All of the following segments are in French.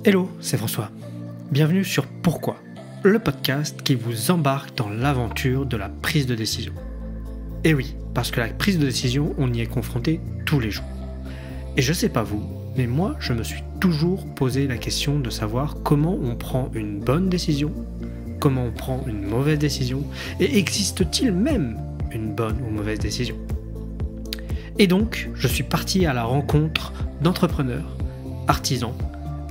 Hello, c'est François. Bienvenue sur Pourquoi, le podcast qui vous embarque dans l'aventure de la prise de décision. Et oui, parce que la prise de décision, on y est confronté tous les jours. Et je sais pas vous, mais moi, je me suis toujours posé la question de savoir comment on prend une bonne décision, comment on prend une mauvaise décision, et existe-t-il même une bonne ou mauvaise décision ? Et donc, je suis parti à la rencontre d'entrepreneurs, artisans,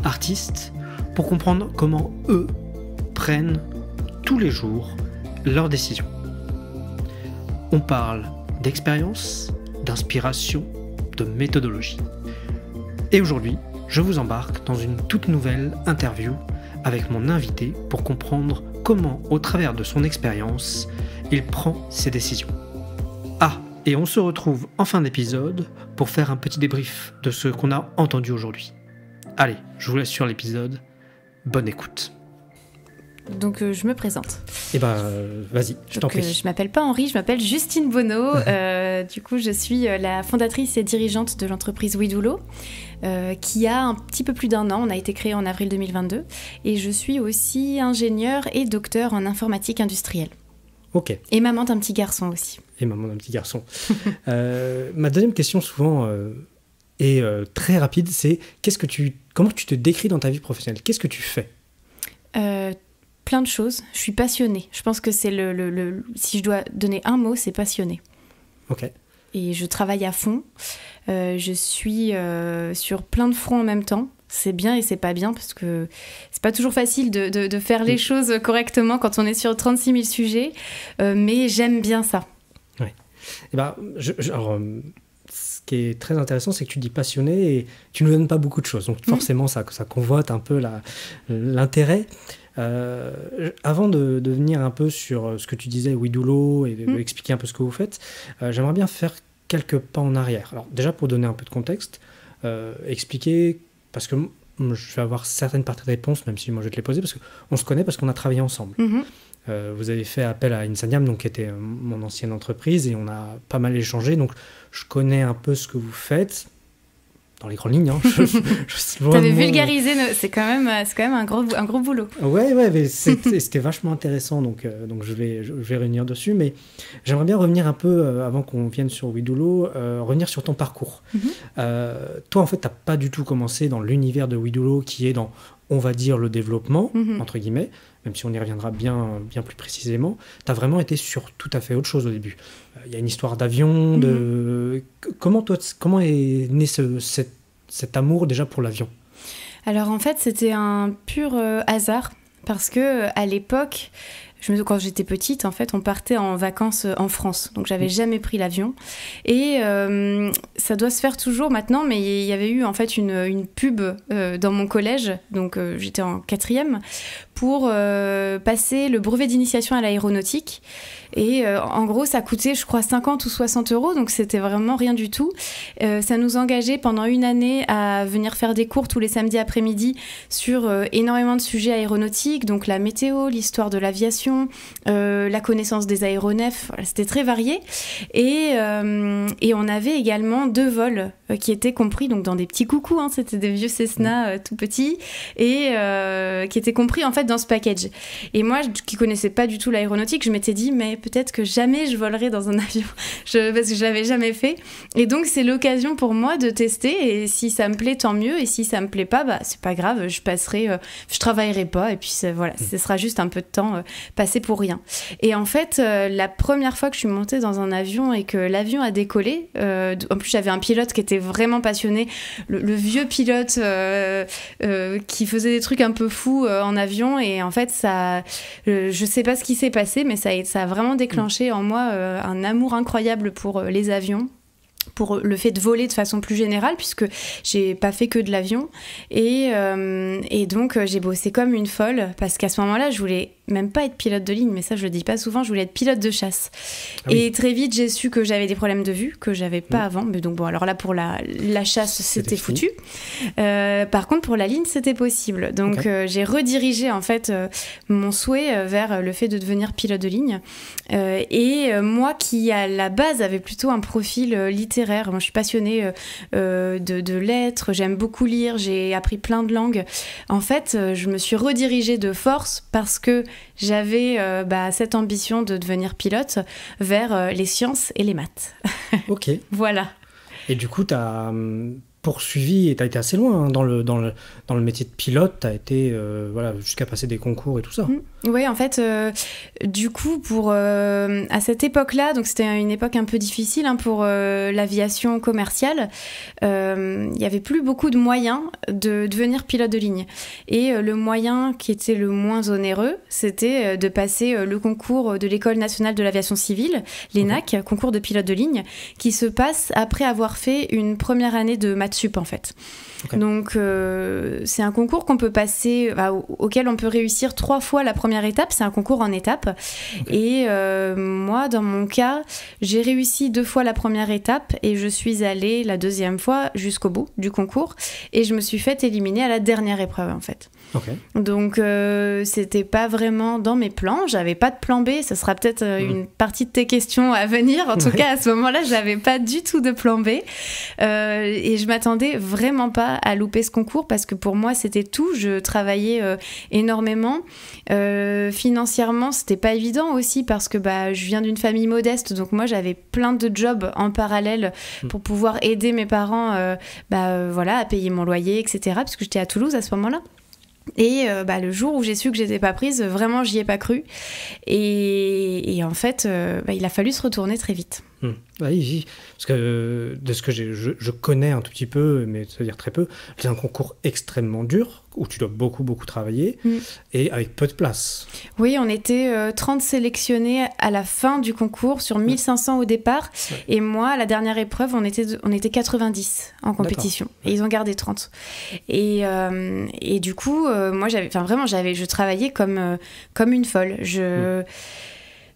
artistes, pour comprendre comment eux prennent tous les jours leurs décisions. On parle d'expérience, d'inspiration, de méthodologie. Et aujourd'hui, je vous embarque dans une toute nouvelle interview avec mon invité pour comprendre comment, au travers de son expérience, il prend ses décisions. Ah, et on se retrouve en fin d'épisode pour faire un petit débrief de ce qu'on a entendu aujourd'hui. Allez, je vous laisse sur l'épisode. Bonne écoute. Donc je me présente. Vas-y, je t'en prie. Je m'appelle pas Henri, je m'appelle Justine Bonneau. Du coup, je suis la fondatrice et dirigeante de l'entreprise Widulo, qui a un petit peu plus d'1 an. On a été créé en avril 2022. Et je suis aussi ingénieure et docteur en informatique industrielle. Ok. Et maman d'un petit garçon aussi. Ma deuxième question souvent est très rapide, c'est comment tu te décris dans ta vie professionnelle ? Qu'est-ce que tu fais ? Plein de choses. Je suis passionnée. Je pense que c'est si je dois donner un mot, c'est passionnée. Ok. Et je travaille à fond. Je suis sur plein de fronts en même temps. C'est bien et c'est pas bien parce que c'est pas toujours facile de faire les choses correctement quand on est sur 36 000 sujets. Mais j'aime bien ça. Ouais. Et ce qui est très intéressant, c'est que tu dis passionné et tu ne nous donnes pas beaucoup de choses. Donc forcément, ça convoite un peu l'intérêt. Avant de venir un peu sur ce que tu disais, Widulo, et d'expliquer un peu ce que vous faites, j'aimerais bien faire quelques pas en arrière. Alors déjà, pour donner un peu de contexte, expliquer, parce que je vais avoir certaines parties de réponses, même si moi je vais te les poser, parce qu'on se connaît, parce qu'on a travaillé ensemble. Vous avez fait appel à Insaniam, donc, qui était mon ancienne entreprise, et on a pas mal échangé, donc je connais un peu ce que vous faites, dans les grandes lignes. Hein. T'avais vulgarisé, c'est quand même un gros boulot. Ouais, mais c'était vachement intéressant, donc je vais revenir dessus, mais j'aimerais bien revenir un peu, avant qu'on vienne sur Widulo, revenir sur ton parcours. Toi, en fait, t'as pas du tout commencé dans l'univers de Widulo, qui est dans, on va dire, le développement, entre guillemets, même si on y reviendra bien plus précisément. T'as vraiment été sur tout à fait autre chose au début. Il y a une histoire d'avion, Comment est né cet amour déjà pour l'avion ? Alors en fait, c'était un pur hasard, parce que à l'époque, quand j'étais petite, en fait, on partait en vacances en France. Donc, j'avais jamais pris l'avion. Et ça doit se faire toujours maintenant, mais il y avait eu en fait une pub dans mon collège, donc j'étais en 4e, pour passer le brevet d'initiation à l'aéronautique. Et en gros, ça coûtait, je crois, 50 ou 60 €, donc c'était vraiment rien du tout. Ça nous engageait pendant 1 année à venir faire des cours tous les samedis après-midi sur énormément de sujets aéronautiques, donc la météo, l'histoire de l'aviation, la connaissance des aéronefs, voilà, c'était très varié. Et on avait également 2 vols qui étaient compris donc dans des petits coucous, hein, c'était des vieux Cessna tout petits, et qui étaient compris en fait dans ce package. Et moi, qui connaissais pas du tout l'aéronautique, je m'étais dit, mais peut-être que jamais je volerai dans un avion, parce que je l'avais jamais fait. Et donc, c'est l'occasion pour moi de tester, et si ça me plaît, tant mieux, et si ça me plaît pas, c'est pas grave, je travaillerai pas, et puis voilà, ce sera juste un peu de temps passé pour rien. Et en fait, la première fois que je suis montée dans un avion et que l'avion a décollé, en plus j'avais un pilote qui était vraiment passionné, le vieux pilote qui faisait des trucs un peu fous en avion, et en fait je sais pas ce qui s'est passé, mais ça a vraiment déclenché en moi un amour incroyable pour les avions, pour le fait de voler de façon plus générale, puisque j'ai pas fait que de l'avion, et donc j'ai bossé comme une folle, parce qu'à ce moment-là je voulais même pas être pilote de ligne, mais ça je le dis pas souvent, je voulais être pilote de chasse. Ah oui. Et très vite j'ai su que j'avais des problèmes de vue, que j'avais pas avant, mais donc bon, alors là pour la chasse c'était foutu. Par contre pour la ligne c'était possible, donc j'ai redirigé en fait mon souhait vers le fait de devenir pilote de ligne. Moi qui à la base avait plutôt un profil littéraire, moi je suis passionnée de lettres, j'aime beaucoup lire, j'ai appris plein de langues. En fait, je me suis redirigée de force parce que j'avais cette ambition de devenir pilote vers les sciences et les maths. Ok. Voilà. Et du coup, tu as poursuivi et tu as été assez loin dans le métier de pilote, tu as été jusqu'à passer des concours et tout ça. Oui, en fait, du coup, à cette époque-là, donc c'était une époque un peu difficile pour l'aviation commerciale, il n'y avait plus beaucoup de moyens de devenir pilote de ligne. Et le moyen qui était le moins onéreux, c'était de passer le concours de l'École nationale de l'aviation civile, l'ENAC, concours de pilote de ligne, qui se passe après avoir fait une première année de maths sup, en fait. Okay. Donc, c'est un concours qu'on peut passer, auquel on peut réussir 3 fois la première étape. C'est un concours en étapes. Okay. Et moi, dans mon cas, j'ai réussi 2 fois la première étape et je suis allée la 2e fois jusqu'au bout du concours. Et je me suis fait éliminer à la dernière épreuve, en fait. Okay. Donc, c'était pas vraiment dans mes plans. J'avais pas de plan B. Ça sera peut-être une partie de tes questions à venir. En tout cas, à ce moment-là, j'avais pas du tout de plan B. Et je m'attendais vraiment pas à louper ce concours parce que pour moi c'était tout, je travaillais énormément, financièrement c'était pas évident aussi parce que je viens d'une famille modeste, donc moi j'avais plein de jobs en parallèle pour pouvoir aider mes parents à payer mon loyer, etc., parce que j'étais à Toulouse à ce moment-là. Et le jour où j'ai su que j'étais pas prise, vraiment j'y ai pas cru et en fait il a fallu se retourner très vite. Oui, parce que de ce que je connais un tout petit peu, mais c'est-à-dire très peu, c'est un concours extrêmement dur où tu dois beaucoup travailler et avec peu de place. Oui, on était 30 sélectionnés à la fin du concours sur 1500 au départ et moi à la dernière épreuve on était 90 en compétition. D'accord. Et ils ont gardé 30 et du coup moi je travaillais comme une folle.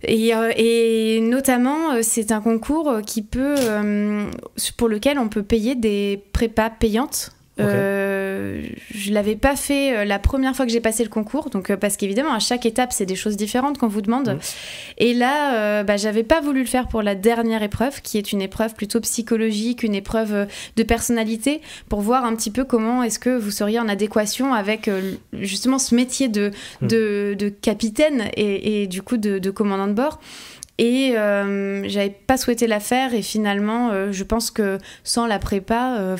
Et notamment, c'est un concours pour lequel on peut payer des prépas payantes. Je l'avais pas fait la première fois que j'ai passé le concours, donc parce qu'évidemment à chaque étape c'est des choses différentes qu'on vous demande. Et là, j'avais pas voulu le faire pour la dernière épreuve, qui est une épreuve plutôt psychologique, une épreuve de personnalité, pour voir un petit peu comment est-ce que vous seriez en adéquation avec justement ce métier de capitaine et du coup de commandant de bord. Et j'avais pas souhaité la faire et finalement je pense que sans la prépa,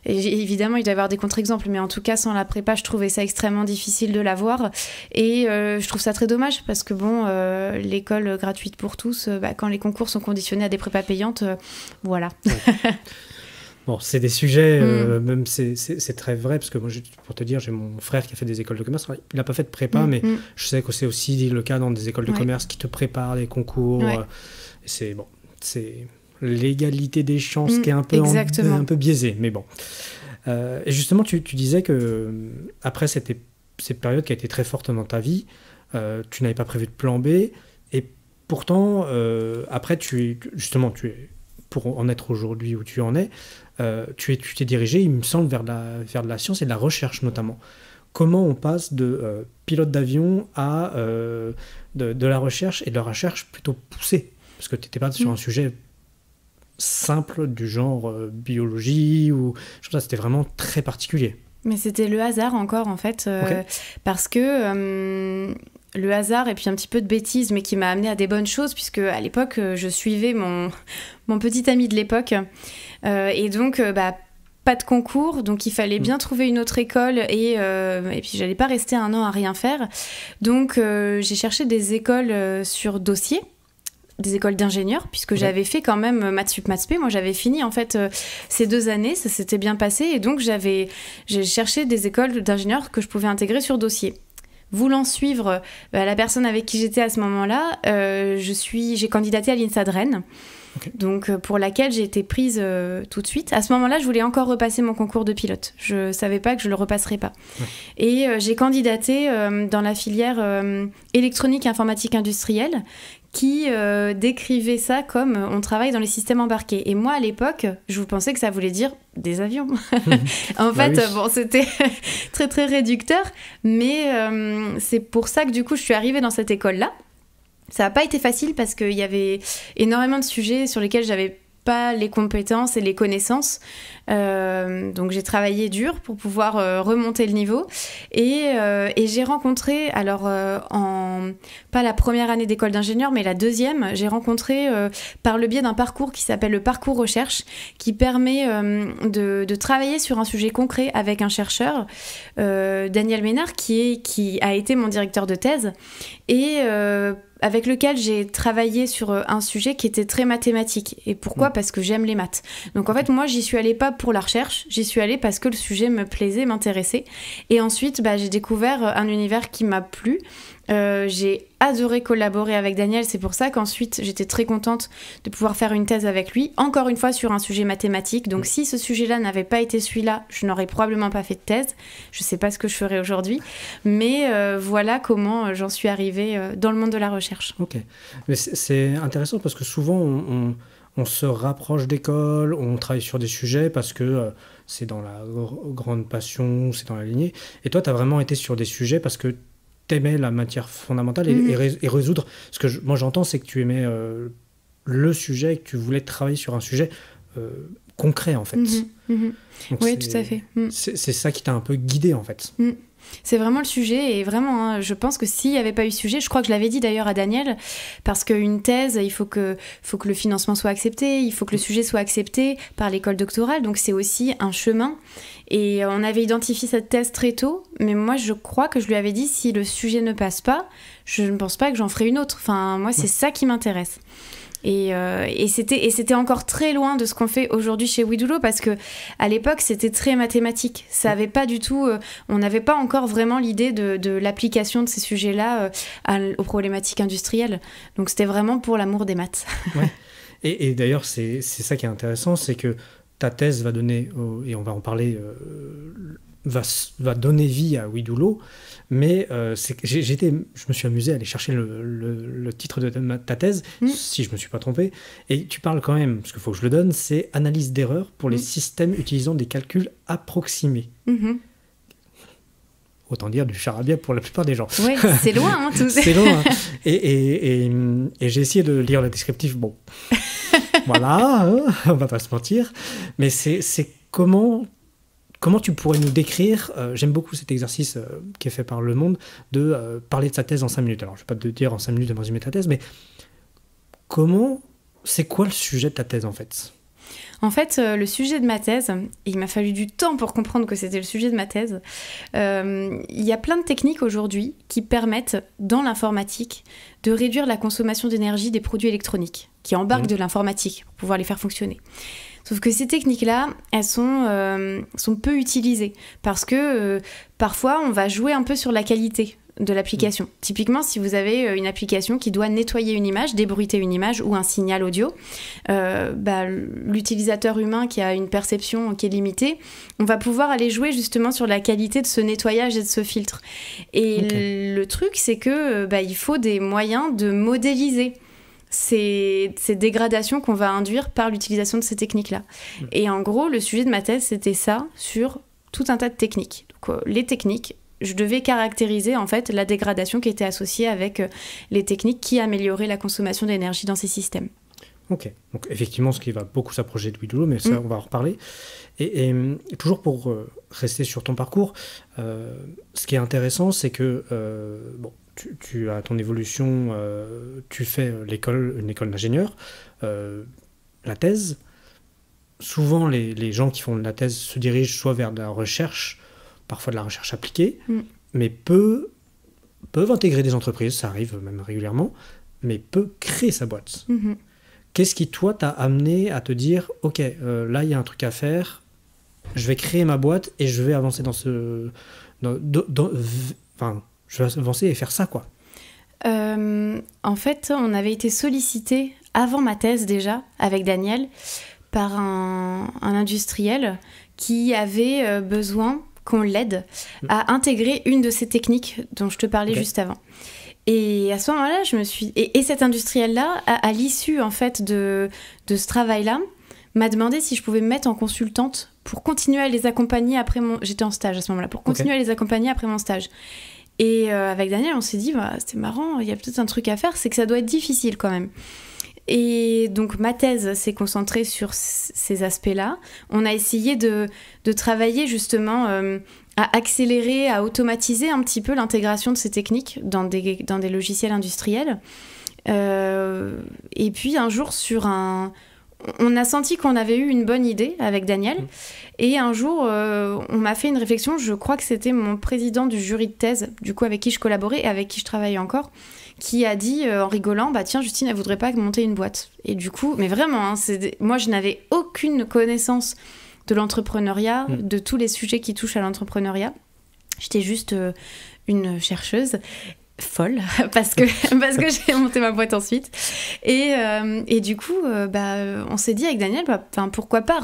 évidemment, il doit y avoir des contre-exemples, mais en tout cas, sans la prépa, je trouvais ça extrêmement difficile de l'avoir. Et je trouve ça très dommage parce que, l'école gratuite pour tous, quand les concours sont conditionnés à des prépas payantes, voilà. Ouais. Bon, c'est des sujets, même c'est très vrai, parce que moi, pour te dire, j'ai mon frère qui a fait des écoles de commerce. Il n'a pas fait de prépa, mais je sais que c'est aussi le cas dans des écoles de commerce qui te préparent les concours. Ouais. C'est l'égalité des chances qui est un peu biaisée, mais bon. Et justement, tu disais que après cette période qui a été très forte dans ta vie, tu n'avais pas prévu de plan B, et pourtant, après, pour en être aujourd'hui où tu en es, tu t'es dirigé, il me semble, vers de la science et de la recherche notamment. Comment on passe de pilote d'avion à de la recherche, et de la recherche plutôt poussée? Parce que tu n'étais pas sur un sujet simple du genre biologie ou je sais pas, c'était vraiment très particulier. Mais c'était le hasard encore en fait, parce que le hasard et puis un petit peu de bêtises, mais qui m'a amené à des bonnes choses, puisque à l'époque je suivais mon petit ami de l'époque et donc pas de concours, donc il fallait bien trouver une autre école et puis j'allais pas rester 1 an à rien faire, donc j'ai cherché des écoles sur dossier, des écoles d'ingénieurs, puisque j'avais fait quand même maths sup, maths spé. Moi, j'avais fini en fait ces 2 années, ça s'était bien passé, et donc j'ai cherché des écoles d'ingénieurs que je pouvais intégrer sur dossier. Voulant suivre la personne avec qui j'étais à ce moment-là, j'ai candidaté à l'INSA de Rennes. Donc pour laquelle j'ai été prise tout de suite. À ce moment-là, je voulais encore repasser mon concours de pilote. Je savais pas que je le repasserais pas. Et j'ai candidaté dans la filière électronique et informatique industrielle, qui décrivait ça comme on travaille dans les systèmes embarqués. Et moi, à l'époque, je pensais que ça voulait dire des avions. En fait, bon, c'était très, très réducteur. Mais c'est pour ça que, du coup, je suis arrivée dans cette école-là. Ça n'a pas été facile parce qu'il y avait énormément de sujets sur lesquels j'avais pas les compétences et les connaissances. Donc j'ai travaillé dur pour pouvoir remonter le niveau. Et j'ai rencontré, alors pas la première année d'école d'ingénieur, mais la deuxième, j'ai rencontré par le biais d'un parcours qui s'appelle le parcours recherche, qui permet de travailler sur un sujet concret avec un chercheur, Daniel Ménard, qui a été mon directeur de thèse, et avec lequel j'ai travaillé sur un sujet qui était très mathématique. Et pourquoi ? Parce que j'aime les maths. Donc en fait, moi, j'y suis allée pas pour la recherche, j'y suis allée parce que le sujet me plaisait, m'intéressait. Et ensuite, j'ai découvert un univers qui m'a plu. J'ai adoré collaborer avec Daniel, c'est pour ça qu'ensuite j'étais très contente de pouvoir faire une thèse avec lui, encore une fois sur un sujet mathématique. Donc si ce sujet-là n'avait pas été celui-là, je n'aurais probablement pas fait de thèse. Je sais pas ce que je ferais aujourd'hui, mais voilà comment j'en suis arrivée dans le monde de la recherche. Ok, mais c'est intéressant parce que souvent on se rapproche d'école, on travaille sur des sujets parce que c'est dans la grande passion, c'est dans la lignée. Et toi, tu as vraiment été sur des sujets parce que t'aimais la matière fondamentale et résoudre. Ce que moi j'entends, c'est que tu aimais le sujet et que tu voulais travailler sur un sujet concret en fait. Oui, tout à fait. C'est ça qui t'a un peu guidé en fait. C'est vraiment le sujet, et vraiment, je pense que s'il n'y avait pas eu ce sujet, je crois que je l'avais dit d'ailleurs à Daniel, parce qu'une thèse, il faut que le financement soit accepté, il faut que le sujet soit accepté par l'école doctorale, donc c'est aussi un chemin. Et on avait identifié cette thèse très tôt, mais moi je crois que je lui avais dit, si le sujet ne passe pas, je ne pense pas que j'en ferai une autre. Enfin, moi c'est ça qui m'intéresse. Et c'était encore très loin de ce qu'on fait aujourd'hui chez Widulo, parce que à l'époque c'était très mathématique. Ça avait pas du tout, on n'avait pas encore vraiment l'idée de l'application de ces sujets-là aux problématiques industrielles. Donc c'était vraiment pour l'amour des maths. Ouais. Et d'ailleurs c'est ça qui est intéressant, c'est que ta thèse va donner, et on va en parler, va donner vie à Widulo, mais je me suis amusé à aller chercher le titre de ta thèse, si je ne me suis pas trompé, et tu parles quand même, parce qu'il faut que je le donne, c'est « Analyse d'erreurs pour les systèmes utilisant des calculs approximés ». Autant dire du charabia pour la plupart des gens. Oui, c'est loin, tout ça. C'est loin. Et j'ai essayé de lire le descriptif, bon... Voilà, on va pas se mentir. Mais c'est comment tu pourrais nous décrire, j'aime beaucoup cet exercice qui est fait par Le Monde, de parler de sa thèse en 5 minutes. Alors, je ne vais pas te dire en 5 minutes de me résumer ta thèse, mais c'est quoi le sujet de ta thèse en fait ? En fait, le sujet de ma thèse, il m'a fallu du temps pour comprendre que c'était le sujet de ma thèse. Il y a plein de techniques aujourd'hui qui permettent, dans l'informatique, de réduire la consommation d'énergie des produits électroniques, qui embarquent de l'informatique pour pouvoir les faire fonctionner. Sauf que ces techniques-là, elles sont peu utilisées, parce que parfois, on va jouer un peu sur la qualité de l'application. Typiquement, si vous avez une application qui doit nettoyer une image, débruiter une image ou un signal audio, l'utilisateur humain qui a une perception qui est limitée, on va pouvoir aller jouer justement sur la qualité de ce nettoyage et de ce filtre. Et le truc, c'est que il faut des moyens de modéliser ces dégradations qu'on va induire par l'utilisation de ces techniques-là. Et en gros, le sujet de ma thèse, c'était ça, sur tout un tas de techniques. Donc, les techniques, je devais caractériser en fait la dégradation qui était associée avec les techniques qui amélioraient la consommation d'énergie dans ces systèmes. Ok, donc effectivement, ce qui va beaucoup s'approcher de Widulo, mais ça, on va en reparler. Et toujours pour rester sur ton parcours, ce qui est intéressant, c'est que tu as ton évolution, tu fais une école d'ingénieur, la thèse. Souvent, les gens qui font de la thèse se dirigent soit vers de la recherche, parfois de la recherche appliquée, mais peuvent intégrer des entreprises, ça arrive même régulièrement, mais peut créer sa boîte. Qu'est-ce qui, toi, t'a amené à te dire, ok, là, il y a un truc à faire, je vais créer ma boîte et je vais avancer je vais avancer et faire ça, quoi. En fait, on avait été sollicité avant ma thèse déjà, avec Daniel, par un industriel qui avait besoin qu'on l'aide à intégrer une de ces techniques dont je te parlais juste avant. Et à ce moment-là, je me suis... Et cet industriel-là, à l'issue en fait de ce travail-là, m'a demandé si je pouvais me mettre en consultante pour continuer à les accompagner après mon... J'étais en stage à ce moment-là, pour continuer à les accompagner après mon stage. Et avec Daniel, on s'est dit, c'était marrant, il y a peut-être un truc à faire, c'est que ça doit être difficile quand même. Et donc ma thèse s'est concentrée sur ces aspects-là. On a essayé de travailler justement à accélérer, à automatiser un petit peu l'intégration de ces techniques dans des logiciels industriels. Et puis un jour on a senti qu'on avait eu une bonne idée avec Daniel. Et un jour, on m'a fait une réflexion. Je crois que c'était mon président du jury de thèse, du coup avec qui je collaborais et avec qui je travaillais encore, qui a dit en rigolant, tiens Justine, elle voudrait pas monter une boîte. Et du coup, mais vraiment, moi je n'avais aucune connaissance de l'entrepreneuriat, de tous les sujets qui touchent à l'entrepreneuriat. J'étais juste une chercheuse folle parce que j'ai monté ma boîte ensuite et du coup on s'est dit avec Daniel pourquoi pas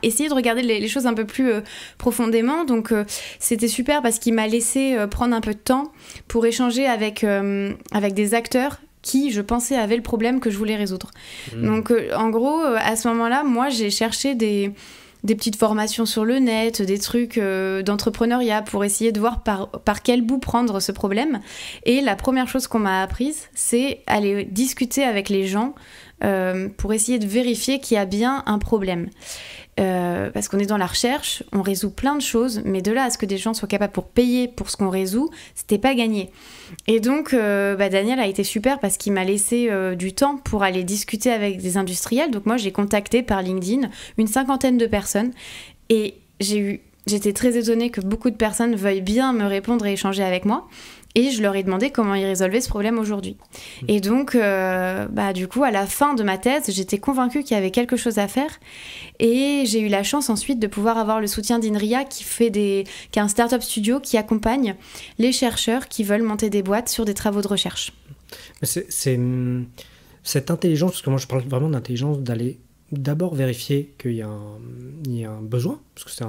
essayer de regarder les choses un peu plus profondément. Donc c'était super parce qu'il m'a laissé prendre un peu de temps pour échanger avec des acteurs qui, je pensais, avaient le problème que je voulais résoudre. Donc en gros, à ce moment-là, moi j'ai cherché des petites formations sur le net, des trucs d'entrepreneuriat pour essayer de voir par quel bout prendre ce problème. Et la première chose qu'on m'a apprise, c'est aller discuter avec les gens pour essayer de vérifier qu'il y a bien un problème. Parce qu'on est dans la recherche, on résout plein de choses, mais de là à ce que des gens soient capables pour payer pour ce qu'on résout, c'était pas gagné. Et donc Daniel a été super parce qu'il m'a laissé du temps pour aller discuter avec des industriels. Donc moi j'ai contacté par LinkedIn une 50aine de personnes et j'étais très étonnée que beaucoup de personnes veuillent bien me répondre et échanger avec moi. Et je leur ai demandé comment ils résolvaient ce problème aujourd'hui. Et donc, du coup, à la fin de ma thèse, j'étais convaincue qu'il y avait quelque chose à faire. Et j'ai eu la chance ensuite de pouvoir avoir le soutien d'INRIA qui est un startup studio qui accompagne les chercheurs qui veulent monter des boîtes sur des travaux de recherche. C'est cette intelligence, parce que moi je parle vraiment d'intelligence, d'aller d'abord vérifier qu'il y a un besoin, parce que c'est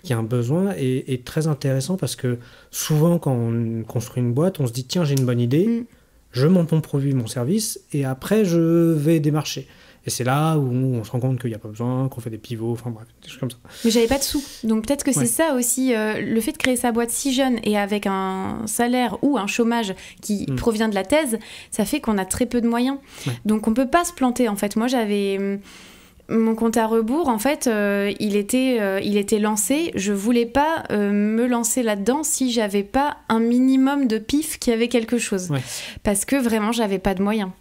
qu'il y a un besoin, est très intéressant parce que souvent quand on construit une boîte, on se dit tiens j'ai une bonne idée, je monte mon produit, mon service, et après je vais démarcher. Et c'est là où on se rend compte qu'il n'y a pas besoin, qu'on fait des pivots, enfin bref, des choses comme ça. Mais j'avais pas de sous, donc peut-être que c'est ça aussi, le fait de créer sa boîte si jeune et avec un salaire ou un chômage qui provient de la thèse, ça fait qu'on a très peu de moyens. Ouais. Donc on peut pas se planter en fait. Moi j'avais... Mon compte à rebours, en fait, il était lancé. Je voulais pas me lancer là-dedans si j'avais pas un minimum de pif qui avait quelque chose. Ouais. Parce que vraiment, j'avais pas de moyens.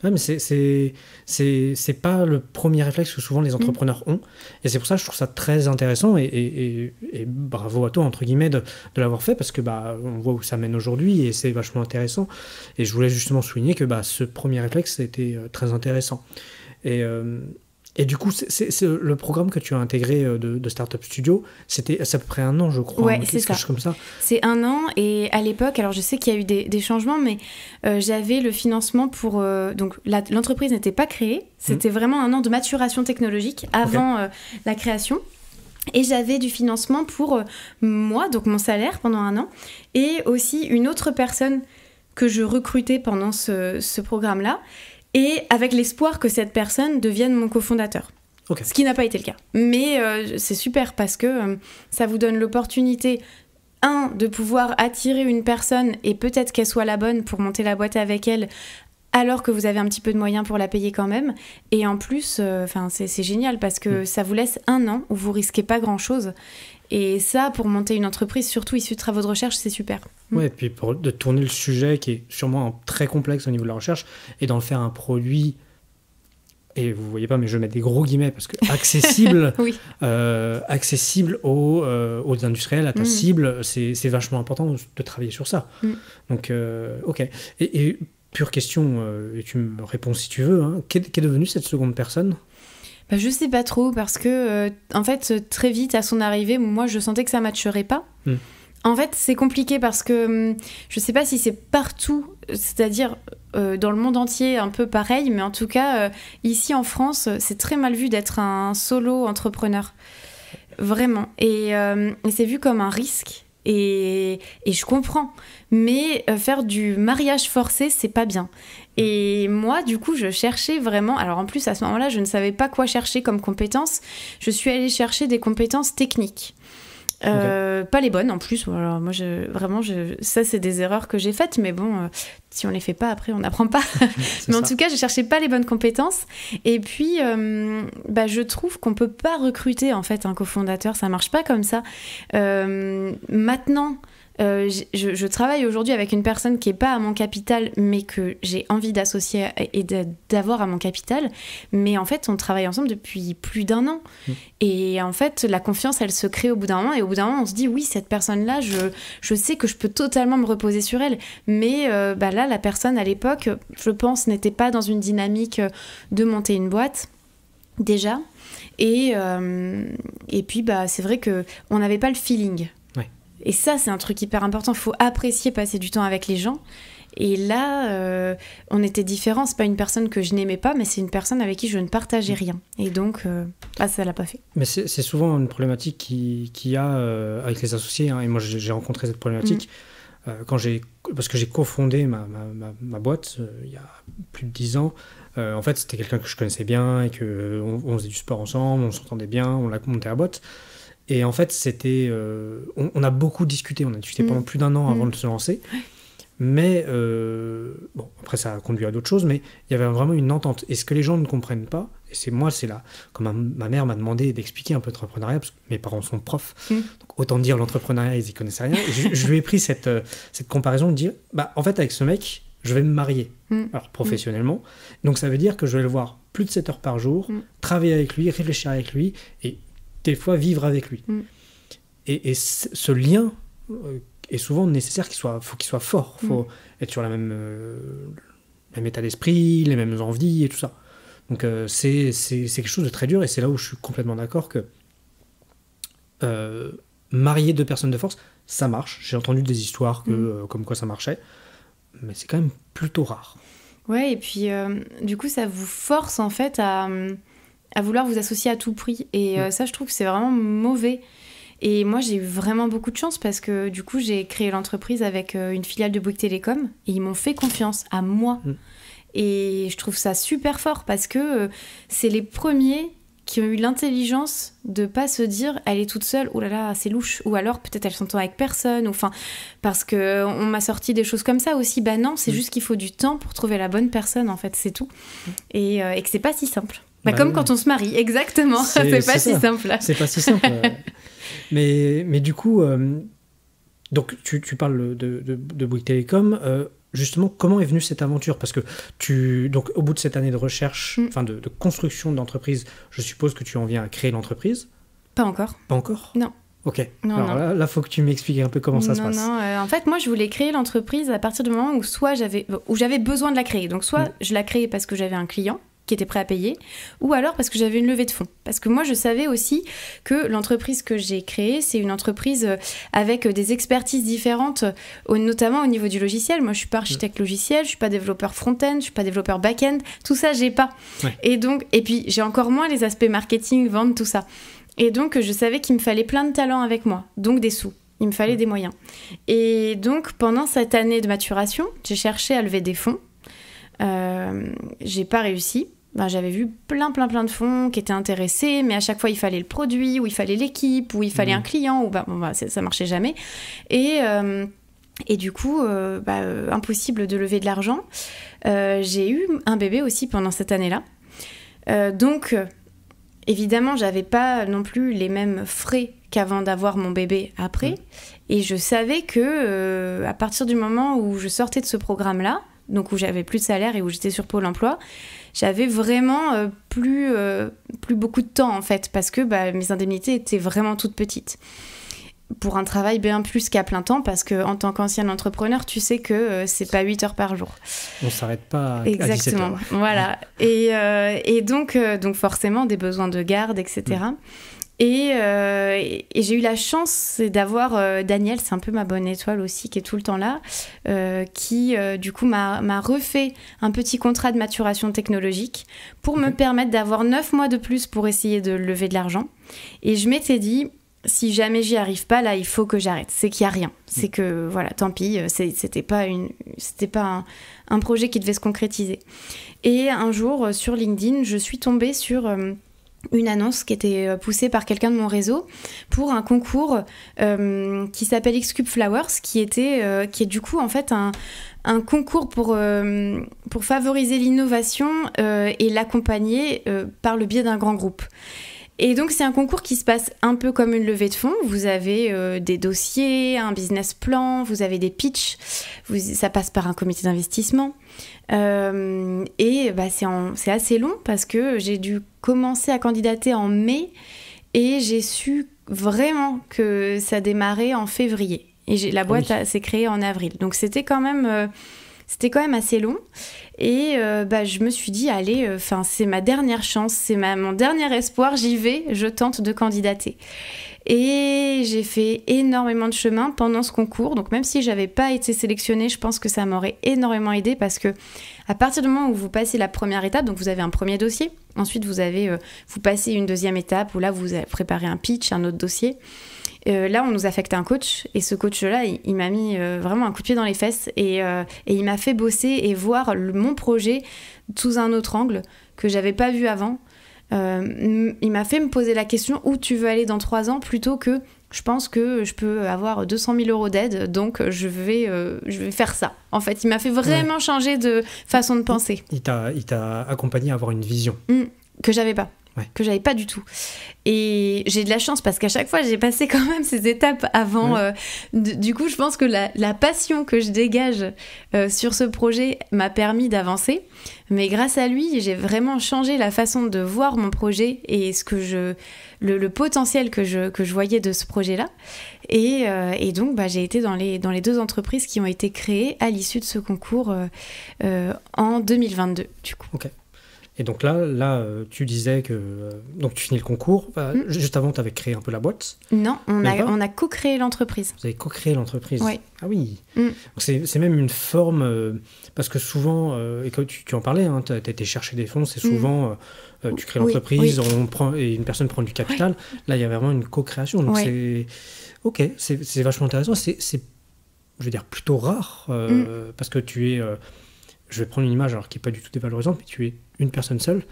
Ouais, mais c'est pas le premier réflexe que souvent les entrepreneurs ont. Et c'est pour ça que je trouve ça très intéressant et bravo à toi, entre guillemets, de l'avoir fait parce que on voit où ça mène aujourd'hui et c'est vachement intéressant. Et je voulais justement souligner que ce premier réflexe, c'était très intéressant. Et du coup, c'est le programme que tu as intégré de Startup Studio, c'est à peu près 1 an, je crois. Ouais, c'est ça. Comme ça. C'est 1 an, et à l'époque, alors je sais qu'il y a eu des changements, mais j'avais le financement pour... donc l'entreprise n'était pas créée, c'était vraiment 1 an de maturation technologique avant la création. Et j'avais du financement pour moi, donc mon salaire pendant 1 an, et aussi une autre personne que je recrutais pendant ce programme-là, et avec l'espoir que cette personne devienne mon cofondateur. Okay. Ce qui n'a pas été le cas. Mais c'est super parce que ça vous donne l'opportunité, de pouvoir attirer une personne et peut-être qu'elle soit la bonne pour monter la boîte avec elle, alors que vous avez un petit peu de moyens pour la payer quand même. Et en plus, c'est génial parce que ça vous laisse 1 an où vous risquez pas grand-chose. Et ça, pour monter une entreprise, surtout issue de travaux de recherche, c'est super. Ouais, et puis de tourner le sujet qui est sûrement très complexe au niveau de la recherche et d'en faire un produit, et vous voyez pas, mais je mets des gros guillemets parce que accessible, accessible aux industriels, à ta cible, c'est vachement important de travailler sur ça. Donc, ok. Et pure question, et tu me réponds si tu veux, qu'est devenue cette seconde personne ? Je sais pas trop parce que en fait très vite à son arrivée, moi je sentais que ça matcherait pas En fait, c'est compliqué parce que je sais pas si c'est partout, c'est-à-dire dans le monde entier un peu pareil, mais en tout cas, ici en France, c'est très mal vu d'être un solo entrepreneur. Vraiment. Et c'est vu comme un risque. Et je comprends. Mais faire du mariage forcé, c'est pas bien. Et moi, du coup, je cherchais vraiment... Alors en plus, à ce moment-là, je ne savais pas quoi chercher comme compétences. Je suis allée chercher des compétences techniques. Pas les bonnes en plus. Alors, moi, ça, c'est des erreurs que j'ai faites. Mais bon, si on les fait pas, après, on n'apprend pas. Mais en tout cas, je cherchais pas les bonnes compétences. Et puis, je trouve qu'on peut pas recruter en fait un cofondateur. Ça marche pas comme ça. Maintenant... je travaille aujourd'hui avec une personne qui n'est pas à mon capital, mais que j'ai envie d'associer et d'avoir à mon capital. Mais en fait, on travaille ensemble depuis plus d'1 an. Et en fait, la confiance, elle se crée au bout d'un moment. Et au bout d'un moment, on se dit, oui, cette personne-là, je sais que je peux totalement me reposer sur elle. Mais là, la personne, à l'époque, je pense, n'était pas dans une dynamique de monter une boîte, déjà. Et puis, c'est vrai qu'on n'avait pas le feeling. Et ça, c'est un truc hyper important. Il faut apprécier passer du temps avec les gens. Et là, on était différents. C'est pas une personne que je n'aimais pas, mais c'est une personne avec qui je ne partageais rien. Et donc, ça l'a pas fait. Mais c'est souvent une problématique qu'il y a avec les associés. Hein. Et moi, j'ai rencontré cette problématique parce que j'ai cofondé ma boîte il y a plus de 10 ans. En fait, c'était quelqu'un que je connaissais bien et qu'on faisait du sport ensemble, on s'entendait bien, on l'a monté à boîte. Et en fait, c'était... on a beaucoup discuté. On a discuté pendant plus d'1 an avant de se lancer. Mais, après, ça a conduit à d'autres choses, mais il y avait vraiment une entente. Et ce que les gens ne comprennent pas, et c'est là, comme ma mère m'a demandé d'expliquer un peu l'entrepreneuriat, parce que mes parents sont profs, donc autant dire l'entrepreneuriat, ils n'y connaissaient rien. Et je lui ai pris cette comparaison de dire, en fait, avec ce mec, je vais me marier, alors professionnellement. Donc, ça veut dire que je vais le voir plus de 7 heures par jour, travailler avec lui, réfléchir avec lui, et des fois vivre avec lui. Et ce lien est souvent nécessaire, faut qu'il soit fort, faut être sur la même état d'esprit, les mêmes envies et tout ça. Donc c'est quelque chose de très dur, et c'est là où je suis complètement d'accord que marier 2 personnes de force, ça marche. J'ai entendu des histoires comme quoi ça marchait, mais c'est quand même plutôt rare. Ouais, et puis du coup ça vous force en fait à vouloir vous associer à tout prix. Et ça, je trouve que c'est vraiment mauvais. Et moi, j'ai eu vraiment beaucoup de chance parce que du coup, j'ai créé l'entreprise avec une filiale de Bouygues Télécom et ils m'ont fait confiance à moi. Et je trouve ça super fort parce que c'est les premiers qui ont eu l'intelligence de pas se dire elle est toute seule, oh là là, c'est louche, ou alors peut-être elle s'entend avec personne, ou enfin, parce qu'on m'a sorti des choses comme ça aussi. Non, c'est juste qu'il faut du temps pour trouver la bonne personne, en fait, c'est tout. Et que c'est pas si simple. Comme quand on se marie, exactement. C'est pas si simple. C'est pas si simple. mais du coup, donc tu parles de Bouygues Télécom. Justement, comment est venue cette aventure ? Parce que donc, au bout de cette année de recherche, de construction d'entreprise, je suppose que tu en viens à créer l'entreprise. Pas encore. Pas encore ? Non. Ok. Alors là, il faut que tu m'expliques un peu comment ça se passe. En fait, moi, je voulais créer l'entreprise à partir du moment où j'avais besoin de la créer. Donc, soit je la créais parce que j'avais un client qui était prêt à payer, ou alors parce que j'avais une levée de fonds. Parce que moi, je savais aussi que l'entreprise que j'ai créée, c'est une entreprise avec des expertises différentes, notamment au niveau du logiciel. Moi, je suis pas architecte logiciel, je suis pas développeur front-end, je suis pas développeur back-end, tout ça, j'ai pas. Ouais. Et puis, j'ai encore moins les aspects marketing, vente, tout ça. Et donc, je savais qu'il me fallait plein de talents avec moi, donc des sous. Il me fallait des moyens. Et donc, pendant cette année de maturation, j'ai cherché à lever des fonds. J'ai pas réussi. J'avais vu plein de fonds qui étaient intéressés, mais à chaque fois il fallait le produit, ou il fallait l'équipe, ou il fallait un client, ou ça marchait jamais. Et du coup, impossible de lever de l'argent. J'ai eu un bébé aussi pendant cette année-là. Donc, évidemment, j'avais pas non plus les mêmes frais qu'avant d'avoir mon bébé après. Et je savais que à partir du moment où je sortais de ce programme-là, donc où j'avais plus de salaire et où j'étais sur Pôle emploi, j'avais vraiment plus beaucoup de temps en fait, parce que mes indemnités étaient vraiment toutes petites. Pour un travail bien plus qu'à plein temps, parce qu'en tant qu'ancien entrepreneur, tu sais que c'est pas 8 heures par jour. On s'arrête pas à 17 Exactement, heures. Voilà. Et donc forcément des besoins de garde, etc. Et j'ai eu la chance d'avoir Daniel, c'est un peu ma bonne étoile aussi, qui est tout le temps là, qui du coup m'a refait un petit contrat de maturation technologique pour me permettre d'avoir 9 mois de plus pour essayer de lever de l'argent. Et je m'étais dit, si jamais j'y arrive pas, là, il faut que j'arrête. C'est qu'il n'y a rien. C'est que, voilà, tant pis, c'était pas un projet qui devait se concrétiser. Et un jour, sur LinkedIn, je suis tombée sur une annonce qui était poussée par quelqu'un de mon réseau pour un concours qui s'appelle X-Cube Flowers, qui est du coup, en fait, un concours pour favoriser l'innovation et l'accompagner par le biais d'un grand groupe. Et donc, c'est un concours qui se passe un peu comme une levée de fonds. Vous avez des dossiers, un business plan, vous avez des pitchs, ça passe par un comité d'investissement. Et c'est assez long parce que j'ai dû commencer à candidater en mai et j'ai su vraiment que ça démarrait en février. Et la boîte s'est créée en avril. Donc, c'était quand même assez long. Et je me suis dit, allez, c'est ma dernière chance, c'est mon dernier espoir, j'y vais, je tente de candidater. Et j'ai fait énormément de chemin pendant ce concours. Donc même si j'avais pas été sélectionnée, je pense que ça m'aurait énormément aidée parce que à partir du moment où vous passez la première étape, donc vous avez un premier dossier, ensuite vous passez une deuxième étape où là vous préparez un pitch, un autre dossier. Là, on nous affecte un coach et ce coach-là, il m'a mis vraiment un coup de pied dans les fesses et il m'a fait bosser et voir mon projet sous un autre angle que j'avais pas vu avant. Il m'a fait me poser la question où tu veux aller dans 3 ans plutôt que je pense que je peux avoir 200 000 euros d'aide, donc je vais faire ça. En fait, il m'a fait vraiment changer de façon de penser. Il t'a accompagné à avoir une vision. Que j'avais pas. Que j'avais pas du tout. Et j'ai de la chance parce qu'à chaque fois j'ai passé quand même ces étapes avant. Du coup, je pense que la passion que je dégage sur ce projet m'a permis d'avancer. Mais grâce à lui, j'ai vraiment changé la façon de voir mon projet et le potentiel que je voyais de ce projet-là. Et donc, j'ai été dans les 2 entreprises qui ont été créées à l'issue de ce concours en 2022, du coup. Ok. Et donc là, tu disais que donc tu finis le concours. Juste avant, tu avais créé un peu la boîte. Non, on a co-créé l'entreprise. Vous avez co-créé l'entreprise. Oui. Ah oui. Donc c'est même une forme parce que souvent, et quand tu en parlais, tu as été chercher des fonds, c'est souvent tu crées l'entreprise, et une personne prend du capital. Là, il y a vraiment une co-création. Donc c'est vachement intéressant. C'est je veux dire plutôt rare parce que tu es je vais prendre une image alors qui n'est pas du tout dévalorisante, mais tu es une personne seule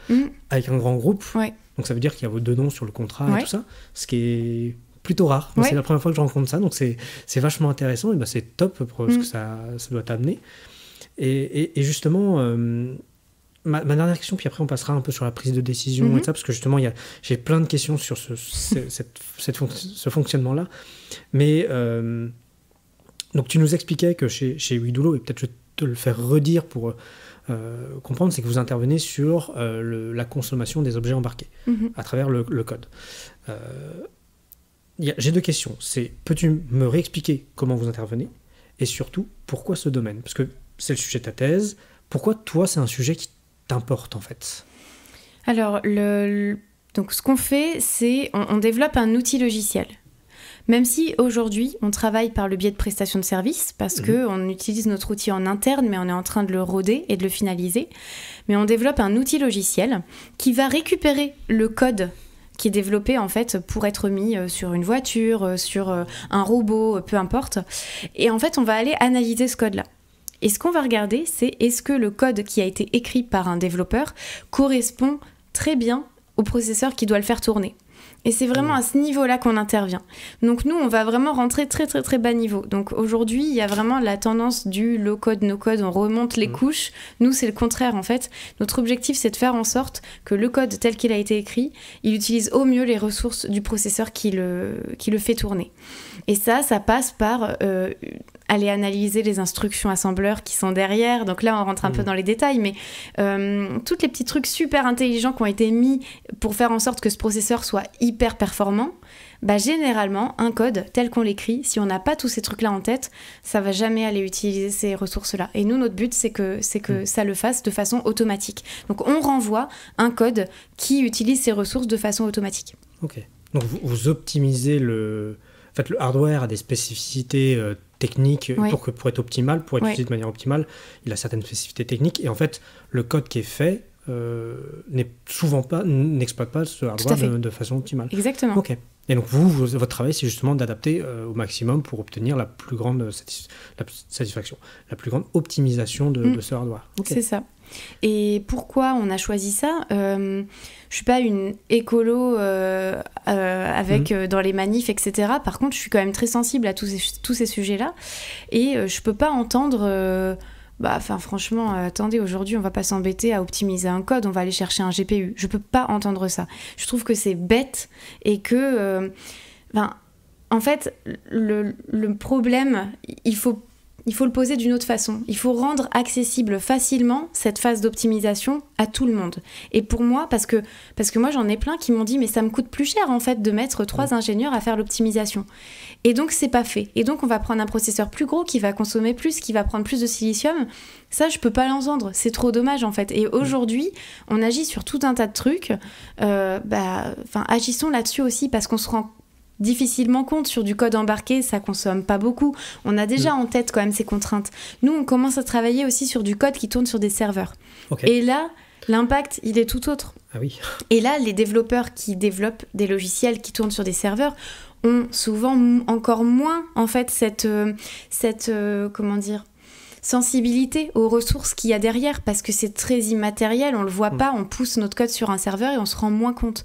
avec un grand groupe. Ouais. Donc ça veut dire qu'il y a vos 2 noms sur le contrat et tout ça, ce qui est plutôt rare. Moi, c'est la première fois que je rencontre ça, donc c'est vachement intéressant. Et c'est top pour ce que ça doit t'amener. Et justement, ma dernière question, puis après on passera un peu sur la prise de décision et ça, parce que justement, j'ai plein de questions sur ce fonctionnement-là. Mais donc tu nous expliquais que chez Wedoulot, et peut-être je te le faire redire pour comprendre, c'est que vous intervenez sur la consommation des objets embarqués à travers le code. J'ai 2 questions. Peux-tu me réexpliquer comment vous intervenez et surtout, pourquoi ce domaine ? Parce que c'est le sujet de ta thèse. Pourquoi, toi, c'est un sujet qui t'importe, en fait ? Alors, donc, ce qu'on fait, c'est on développe un outil logiciel. Même si aujourd'hui, on travaille par le biais de prestations de services, parce qu'on utilise notre outil en interne, mais on est en train de le roder et de le finaliser. Mais on développe un outil logiciel qui va récupérer le code qui est développé en fait pour être mis sur une voiture, sur un robot, peu importe. Et en fait, on va aller analyser ce code-là. Et ce qu'on va regarder, c'est est-ce que le code qui a été écrit par un développeur correspond très bien au processeur qui doit le faire tourner. Et c'est vraiment à ce niveau-là qu'on intervient. Donc nous, on va vraiment rentrer très très très bas niveau. Donc aujourd'hui, il y a vraiment la tendance du low-code, no-code, on remonte les couches. Nous, c'est le contraire en fait. Notre objectif, c'est de faire en sorte que le code tel qu'il a été écrit, il utilise au mieux les ressources du processeur qui le fait tourner. Et ça passe par aller analyser les instructions assembleurs qui sont derrière. Donc là, on rentre un peu dans les détails, mais tous les petits trucs super intelligents qui ont été mis pour faire en sorte que ce processeur soit hyper performant, généralement, un code tel qu'on l'écrit, si on n'a pas tous ces trucs-là en tête, ça va jamais aller utiliser ces ressources-là. Et nous, notre but, c'est que ça le fasse de façon automatique. Donc, on renvoie un code qui utilise ces ressources de façon automatique. Ok. Donc vous optimisez le... En fait, le hardware a des spécificités techniques pour être optimal, pour être utilisé de manière optimale. Il a certaines spécificités techniques. Et en fait, le code qui est fait n'exploite pas ce hardware de façon optimale. Exactement. Ok. Et donc votre travail, c'est justement d'adapter au maximum pour obtenir la plus grande satisfaction, la plus grande optimisation de ce hardware. Okay. C'est ça. Et pourquoi on a choisi ça ? Je suis pas une écolo avec dans les manifs, etc. Par contre, je suis quand même très sensible à tous ces sujets-là. Et je peux pas entendre... franchement, attendez, aujourd'hui, on va pas s'embêter à optimiser un code, on va aller chercher un GPU. Je peux pas entendre ça. Je trouve que c'est bête et que... en fait, le problème, il faut le poser d'une autre façon. Il faut rendre accessible facilement cette phase d'optimisation à tout le monde. Et pour moi, parce que moi, j'en ai plein qui m'ont dit « mais ça me coûte plus cher, en fait, de mettre 3 ingénieurs à faire l'optimisation ». Et donc, c'est pas fait. Et donc, on va prendre un processeur plus gros qui va consommer plus, qui va prendre plus de silicium. Ça, je peux pas l'entendre. C'est trop dommage, en fait. Et aujourd'hui, on agit sur tout un tas de trucs. Agissons là-dessus aussi parce qu'on se rend difficilement compte sur du code embarqué, ça consomme pas beaucoup. On a déjà en tête quand même ces contraintes. Nous, on commence à travailler aussi sur du code qui tourne sur des serveurs. Okay. Et là, l'impact, il est tout autre. Ah oui. Et là, les développeurs qui développent des logiciels qui tournent sur des serveurs ont souvent encore moins, en fait, cette sensibilité aux ressources qu'il y a derrière, parce que c'est très immatériel, on le voit pas, on pousse notre code sur un serveur et on se rend moins compte.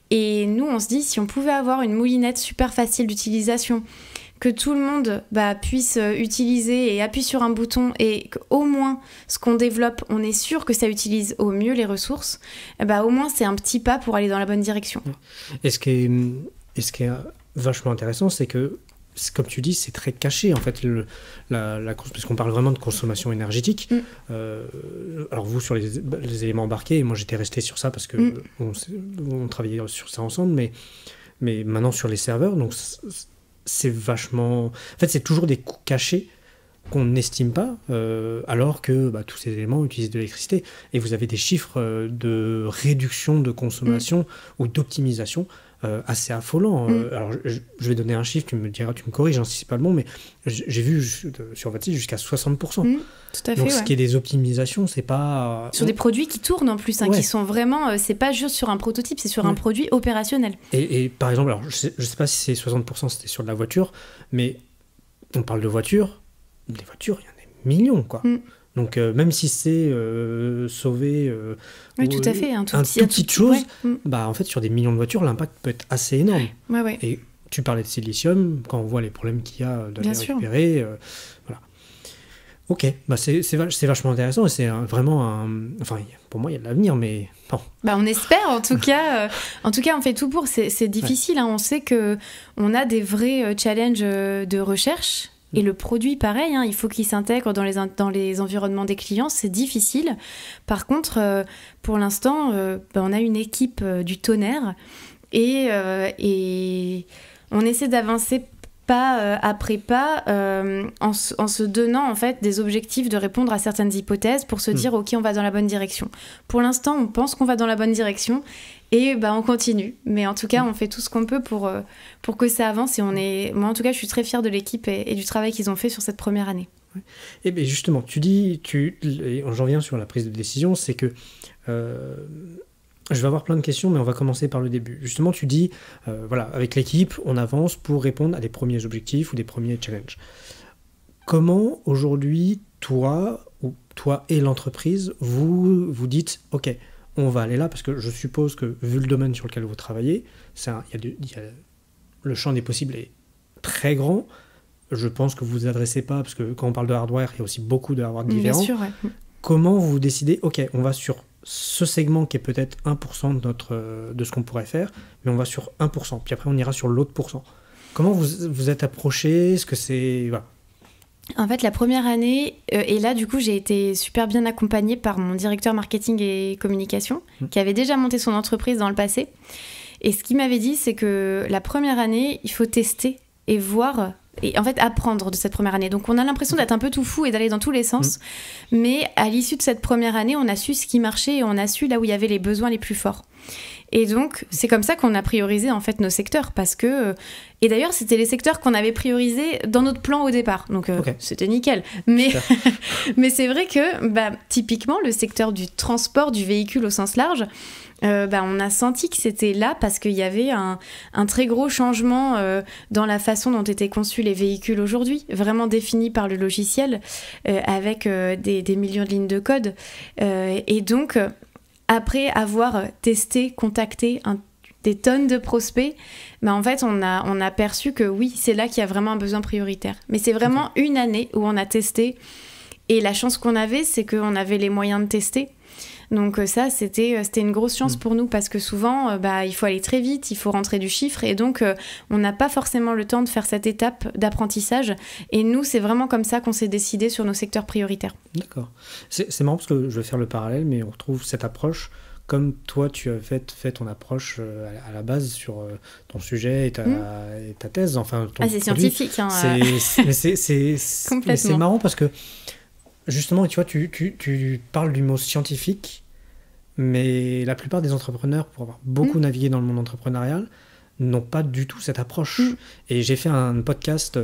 Et nous, on se dit, si on pouvait avoir une moulinette super facile d'utilisation, que tout le monde puisse utiliser et appuie sur un bouton et qu'au moins ce qu'on développe, on est sûr que ça utilise au mieux les ressources, au moins c'est un petit pas pour aller dans la bonne direction. Et ce qui est vachement intéressant, c'est que comme tu dis, c'est très caché en fait, parce qu'on parle vraiment de consommation énergétique. Alors vous sur les éléments embarqués, moi j'étais resté sur ça parce que on travaillait sur ça ensemble, mais maintenant sur les serveurs, donc c'est vachement... En fait, c'est toujours des coûts cachés qu'on n'estime pas, alors que tous ces éléments utilisent de l'électricité. Et vous avez des chiffres de réduction de consommation ou d'optimisation assez affolants. Alors, je vais donner un chiffre, tu me corriges, c'est pas le bon, mais j'ai vu sur votre site jusqu'à 60%. Tout à fait, donc, ce qui est des optimisations, c'est pas... Sur des produits qui tournent en plus, qui sont vraiment... c'est pas juste sur un prototype, c'est sur un produit opérationnel. Et par exemple, alors, je sais pas si c'est 60%, c'était sur de la voiture, mais on parle de voitures, des voitures, il y en a des millions, quoi. Donc, même si c'est sauver tout à fait, toute petite chose, en fait, sur des millions de voitures, l'impact peut être assez énorme. Ouais. Et tu parlais de silicium, quand on voit les problèmes qu'il y a de les récupérer, voilà. Ok, c'est vachement intéressant et c'est vraiment Enfin, pour moi, il y a de l'avenir, mais bon. On espère, en tout cas. En tout cas, on fait tout pour. C'est difficile, on sait qu'on a des vrais challenges de recherche. Et le produit, pareil, il faut qu'il s'intègre dans les environnements des clients. C'est difficile. Par contre, pour l'instant, on a une équipe du tonnerre et on essaie d'avancer pas après pas en se donnant en fait des objectifs de répondre à certaines hypothèses pour se dire ok, on va dans la bonne direction. Pour l'instant, on pense qu'on va dans la bonne direction. Et on continue. Mais en tout cas, on fait tout ce qu'on peut pour que ça avance. Et moi, en tout cas, je suis très fière de l'équipe et du travail qu'ils ont fait sur cette première année. Et bien justement, tu dis, j'en viens sur la prise de décision, c'est que je vais avoir plein de questions, mais on va commencer par le début. Justement, tu dis, avec l'équipe, on avance pour répondre à des premiers objectifs ou des premiers challenges. Comment, aujourd'hui, toi et l'entreprise, vous dites, OK, on va aller là, parce que je suppose que, vu le domaine sur lequel vous travaillez, le champ des possibles est très grand. Je pense que vous vous adressez pas, parce que quand on parle de hardware, il y a aussi beaucoup de hardware différents. Bien sûr, ouais. Comment vous décidez, OK, on va sur ce segment qui est peut-être 1% de ce qu'on pourrait faire, mais on va sur 1%, puis après on ira sur l'autre pourcent. Comment vous êtes approché? Est-ce que c'est... Voilà. En fait, la première année, et là, du coup, j'ai été super bien accompagnée par mon directeur marketing et communication, qui avait déjà monté son entreprise dans le passé. Et ce qu'il m'avait dit, c'est que la première année, il faut tester et voir, et en fait, apprendre de cette première année. Donc, on a l'impression d'être un peu tout fou et d'aller dans tous les sens. Mais à l'issue de cette première année, on a su ce qui marchait et on a su là où il y avait les besoins les plus forts. Et donc, c'est comme ça qu'on a priorisé en fait nos secteurs parce que... et d'ailleurs, c'était les secteurs qu'on avait priorisés dans notre plan au départ. Donc, c'était nickel. Mais, mais c'est vrai que, typiquement, le secteur du transport, du véhicule au sens large, on a senti que c'était là parce qu'il y avait un très gros changement dans la façon dont étaient conçus les véhicules aujourd'hui, vraiment définis par le logiciel, avec des millions de lignes de code. Et donc, après avoir testé, contacté des tonnes de prospects, en fait, on a perçu que oui, c'est là qu'il y a vraiment un besoin prioritaire. Mais c'est vraiment une année où on a testé. Et la chance qu'on avait, c'est qu'on avait les moyens de tester. Donc ça, c'était une grosse chance pour nous parce que souvent, il faut aller très vite, il faut rentrer du chiffre et donc on n'a pas forcément le temps de faire cette étape d'apprentissage. Et nous, c'est vraiment comme ça qu'on s'est décidé sur nos secteurs prioritaires. D'accord. C'est marrant parce que je vais faire le parallèle, mais on retrouve cette approche comme toi, tu as fait ton approche à la base sur ton sujet et ta thèse. Enfin, ton c'est produit. scientifique. Hein, c'est marrant parce que justement, tu vois, tu parles du mot scientifique, mais la plupart des entrepreneurs, pour avoir beaucoup navigué dans le monde entrepreneurial, n'ont pas du tout cette approche. Et j'ai fait un podcast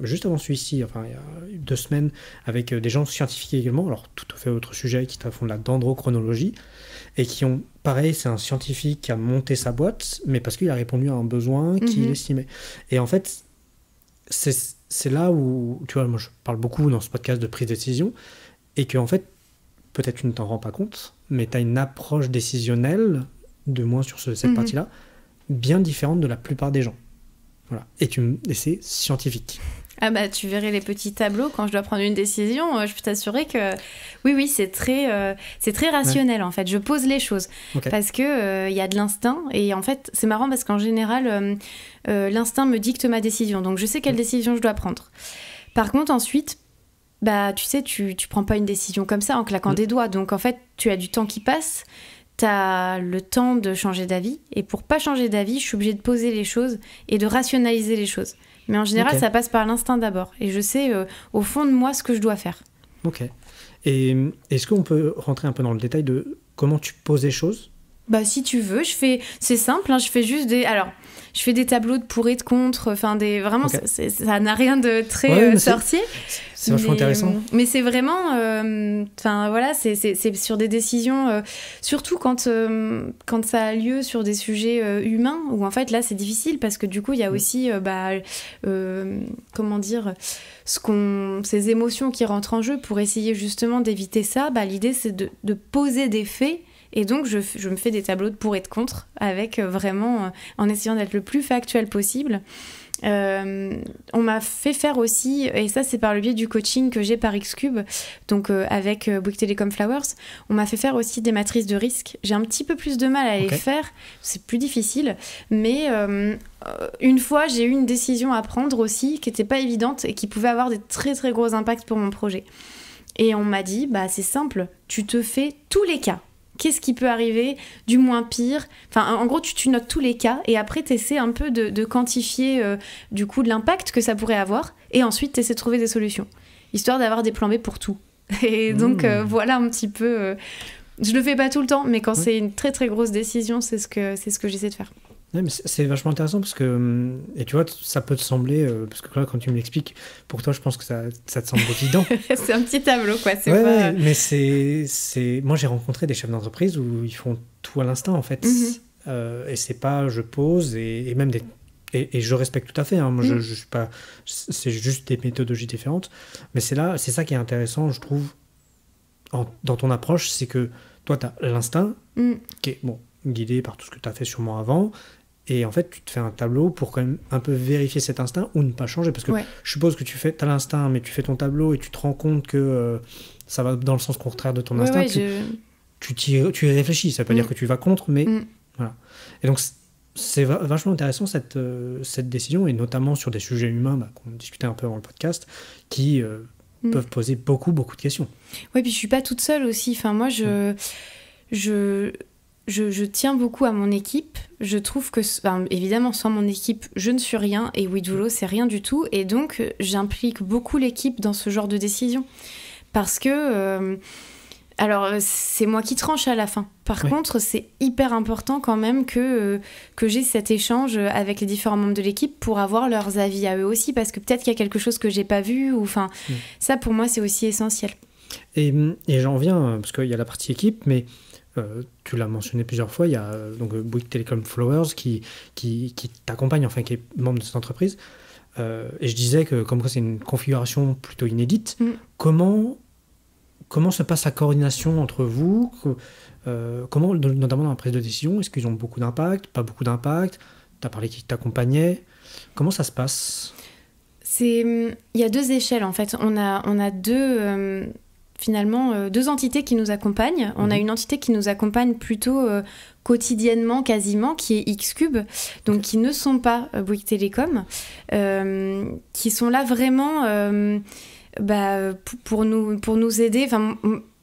juste avant celui-ci, enfin il y a 2 semaines, avec des gens scientifiques également, alors tout à fait autre sujet, qui font de la dendrochronologie, et qui ont, pareil, c'est un scientifique qui a monté sa boîte, mais parce qu'il a répondu à un besoin qu'il estimait. Et en fait, c'est là où, tu vois, moi je parle beaucoup dans ce podcast de prise de décision, et que en fait, peut-être tu ne t'en rends pas compte, mais tu as une approche décisionnelle, de moins sur cette partie-là, bien différente de la plupart des gens. Voilà. Et c'est scientifique. Ah tu verrais les petits tableaux quand je dois prendre une décision, je peux t'assurer que oui, c'est très rationnel en fait. Je pose les choses parce que y a de l'instinct et en fait c'est marrant parce qu'en général l'instinct me dicte ma décision, donc je sais quelle décision je dois prendre. Par contre ensuite, tu sais, tu prends pas une décision comme ça en claquant des doigts, donc en fait tu as du temps qui passe. T'as le temps de changer d'avis et pour pas changer d'avis, je suis obligée de poser les choses et de rationaliser les choses. Mais en général, ça passe par l'instinct d'abord. Et je sais au fond de moi ce que je dois faire. Ok. Et est-ce qu'on peut rentrer un peu dans le détail de comment tu poses les choses ? Si tu veux, c'est simple, hein, je fais juste je fais des tableaux de pour et de contre, enfin vraiment ça n'a rien de très sorcier. C'est vachement intéressant. Mais c'est vraiment, voilà, c'est sur des décisions, surtout quand ça a lieu sur des sujets humains, où en fait là c'est difficile parce que du coup il y a aussi, comment dire, ces émotions qui rentrent en jeu pour essayer justement d'éviter ça. L'idée c'est de poser des faits. Et donc, je me fais des tableaux de pour et de contre, avec vraiment, en essayant d'être le plus factuel possible. On m'a fait faire aussi, et ça c'est par le biais du coaching que j'ai par Xcube, donc avec Bouygues Telecom Flowers, on m'a fait faire aussi des matrices de risque. J'ai un petit peu plus de mal à les faire, c'est plus difficile, mais une fois j'ai eu une décision à prendre aussi qui n'était pas évidente et qui pouvait avoir des très très gros impacts pour mon projet. Et on m'a dit, c'est simple, tu te fais tous les cas. Qu'est-ce qui peut arriver du moins pire ? Enfin, en gros, tu notes tous les cas et après, tu essaies un peu de quantifier du coup de l'impact que ça pourrait avoir et ensuite, tu essaies de trouver des solutions, histoire d'avoir des plans B pour tout. Et donc, voilà un petit peu... je le fais pas tout le temps, mais quand c'est une très très grosse décision, c'est ce que j'essaie de faire. Ouais, mais c'est vachement intéressant parce que, et tu vois, ça peut te sembler, parce que là, quand tu me l'expliques, pour toi, je pense que ça te semble évident. C'est un petit tableau, quoi. Mais moi, j'ai rencontré des chefs d'entreprise où ils font tout à l'instant, en fait. Et c'est pas, je pose, et même et je respecte tout à fait. Hein. Moi, je suis pas, c'est juste des méthodologies différentes. Mais c'est ça qui est intéressant, je trouve, dans ton approche, c'est que toi, tu as l'instinct qui est, guidé par tout ce que tu as fait sûrement avant. Et en fait, tu te fais un tableau pour quand même un peu vérifier cet instinct ou ne pas changer. Parce que je suppose que tu as l'instinct, mais tu fais ton tableau et tu te rends compte que ça va dans le sens contraire de ton instinct. Tu y réfléchis. Ça veut pas dire que tu vas contre, mais voilà. Et donc, c'est vachement intéressant cette décision, et notamment sur des sujets humains qu'on discutait un peu avant le podcast, qui peuvent poser beaucoup, beaucoup de questions. Oui, puis je suis pas toute seule aussi. Enfin, moi, je tiens beaucoup à mon équipe. Je trouve que, évidemment, sans mon équipe, je ne suis rien. Et WeDoLo, c'est rien du tout. Et donc, j'implique beaucoup l'équipe dans ce genre de décision. Parce que... alors, c'est moi qui tranche à la fin. Par Oui. contre, c'est hyper important quand même que j'ai cet échange avec les différents membres de l'équipe pour avoir leurs avis à eux aussi, parce que peut-être qu'il y a quelque chose que j'ai pas vu, ou enfin, ça pour moi c'est aussi essentiel. Et j'en viens, parce qu'il y a la partie équipe, mais tu l'as mentionné plusieurs fois, il y a donc Bouygues Telecom Flowers qui t'accompagne, enfin qui est membre de cette entreprise. Et je disais que comme quoi c'est une configuration plutôt inédite. Comment se passe la coordination entre vous? Comment, notamment dans la prise de décision, est-ce qu'ils ont beaucoup d'impact, pas beaucoup d'impact? Tu as parlé qui t'accompagnait. Comment ça se passe? Il y a 2 échelles en fait. On a finalement 2 entités qui nous accompagnent. On a une entité qui nous accompagne plutôt quotidiennement quasiment, qui est Xcube, donc qui ne sont pas Bouygues Télécom, qui sont là vraiment pour nous aider. Enfin,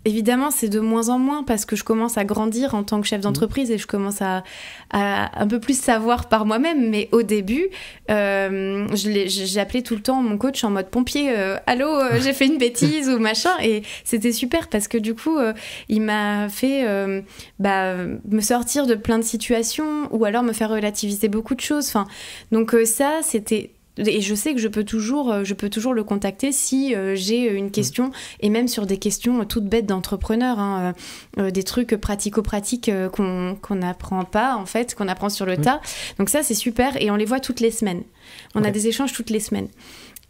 évidemment, c'est de moins en moins parce que je commence à grandir en tant que chef d'entreprise et je commence à un peu plus savoir par moi-même. Mais au début, j'appelais tout le temps mon coach en mode pompier. Allô, j'ai fait une bêtise ou machin. Et c'était super parce que du coup, il m'a fait me sortir de plein de situations ou alors me faire relativiser beaucoup de choses. Enfin, donc ça, c'était... Et je sais que je peux toujours le contacter si j'ai une question, et même sur des questions toutes bêtes d'entrepreneur, des trucs pratico-pratiques qu'on n'apprend pas, en fait, qu'on apprend sur le tas. Donc ça, c'est super, et on les voit toutes les semaines. On a des échanges toutes les semaines.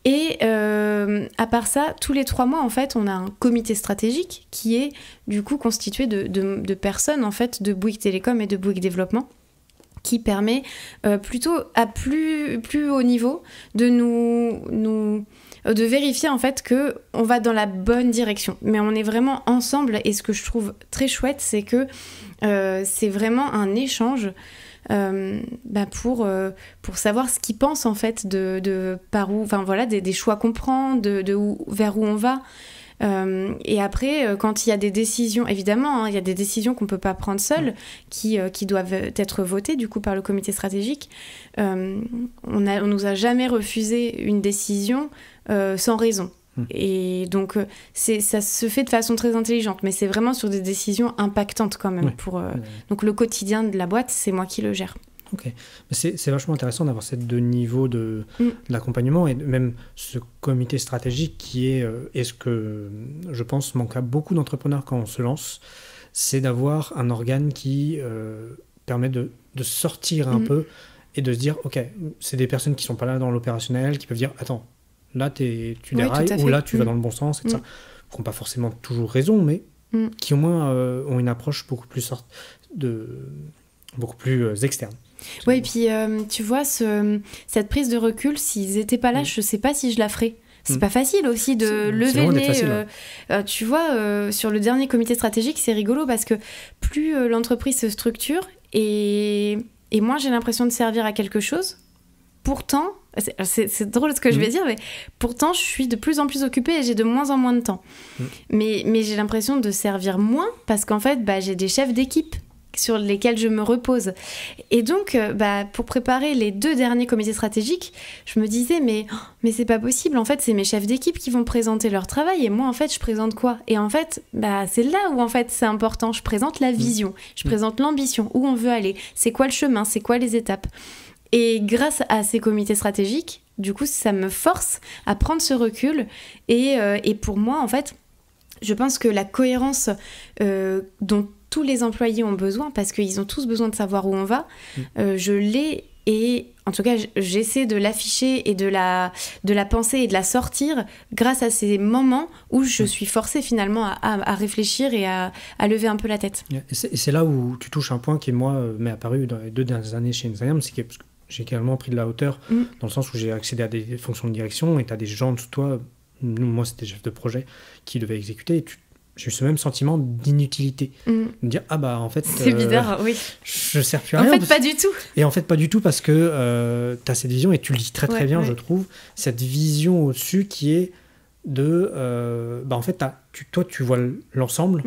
Et à part ça, tous les 3 mois, en fait, on a un comité stratégique qui est du coup constitué de personnes, en fait, de Bouygues Télécom et de Bouygues Développement, qui permet plutôt à plus haut niveau de vérifier en fait que on va dans la bonne direction. Mais on est vraiment ensemble, et ce que je trouve très chouette, c'est que c'est vraiment un échange pour savoir ce qu'ils pensent en fait de par où, enfin voilà, des choix qu'on prend, vers où on va. Et après, quand il y a des décisions, évidemment, il y a des décisions qu'on ne peut pas prendre seul, qui doivent être votées du coup par le comité stratégique. On nous a jamais refusé une décision sans raison. Et donc, ça se fait de façon très intelligente, mais c'est vraiment sur des décisions impactantes quand même. Donc le quotidien de la boîte, c'est moi qui le gère. Ok, mais c'est vachement intéressant d'avoir ces 2 niveaux de l'accompagnement, et même ce comité stratégique qui est ce que je pense manque à beaucoup d'entrepreneurs quand on se lance, c'est d'avoir un organe qui permet de sortir un peu et de se dire, ok, c'est des personnes qui sont pas là dans l'opérationnel, qui peuvent dire, attends, là tu dérailles, ou là tu vas dans le bon sens, et ça, qui n'ont pas forcément toujours raison, mais qui au moins ont une approche beaucoup plus externe. Oui, et puis tu vois, cette prise de recul, s'ils n'étaient pas là, je ne sais pas si je la ferais. C'est pas facile aussi de lever le nez. Tu vois, sur le dernier comité stratégique, c'est rigolo parce que plus l'entreprise se structure et moins j'ai l'impression de servir à quelque chose. Pourtant, c'est drôle ce que je vais dire, mais pourtant je suis de plus en plus occupée et j'ai de moins en moins de temps. Mais j'ai l'impression de servir moins parce qu'en fait, j'ai des chefs d'équipe sur lesquels je me repose. Et donc, pour préparer les 2 derniers comités stratégiques, je me disais, mais c'est pas possible. En fait, c'est mes chefs d'équipe qui vont présenter leur travail et moi, en fait, je présente quoi? Et en fait, c'est là où, en fait, c'est important. Je présente la vision, je présente l'ambition, où on veut aller, c'est quoi le chemin, c'est quoi les étapes. Et grâce à ces comités stratégiques, du coup, ça me force à prendre ce recul. Et pour moi, en fait, je pense que la cohérence dont tous les employés ont besoin, parce qu'ils ont tous besoin de savoir où on va, je l'ai, et en tout cas j'essaie de l'afficher et de la penser et de la sortir grâce à ces moments où je suis forcée finalement à réfléchir et à lever un peu la tête. Et c'est là où tu touches un point qui, moi, m'est apparu dans les 2 dernières années chez Insiam, c'est que j'ai également pris de la hauteur, dans le sens où j'ai accédé à des fonctions de direction, et tu as des gens en dessous de toi, moi c'était chef de projet, qui devaient exécuter, et j'ai eu ce même sentiment d'inutilité. De me dire, en fait... C'est bizarre, oui. Je ne sers plus à rien. En fait, pas du tout. Et en fait, pas du tout, parce que tu as cette vision, et tu le dis très très bien, je trouve, cette vision au-dessus qui est de... en fait, toi, tu vois l'ensemble,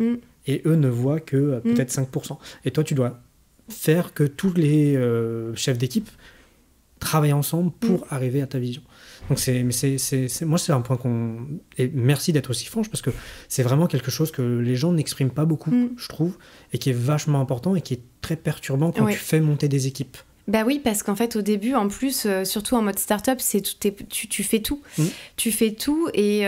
et eux ne voient que peut-être 5%. Et toi, tu dois faire que tous les chefs d'équipe travailler ensemble pour arriver à ta vision. Donc moi, c'est un point et merci d'être aussi franche, parce que c'est vraiment quelque chose que les gens n'expriment pas beaucoup, je trouve, et qui est vachement important et qui est très perturbant quand tu fais monter des équipes. Bah oui, parce qu'en fait, au début, en plus, surtout en mode start-up, tu fais tout. Tu fais tout et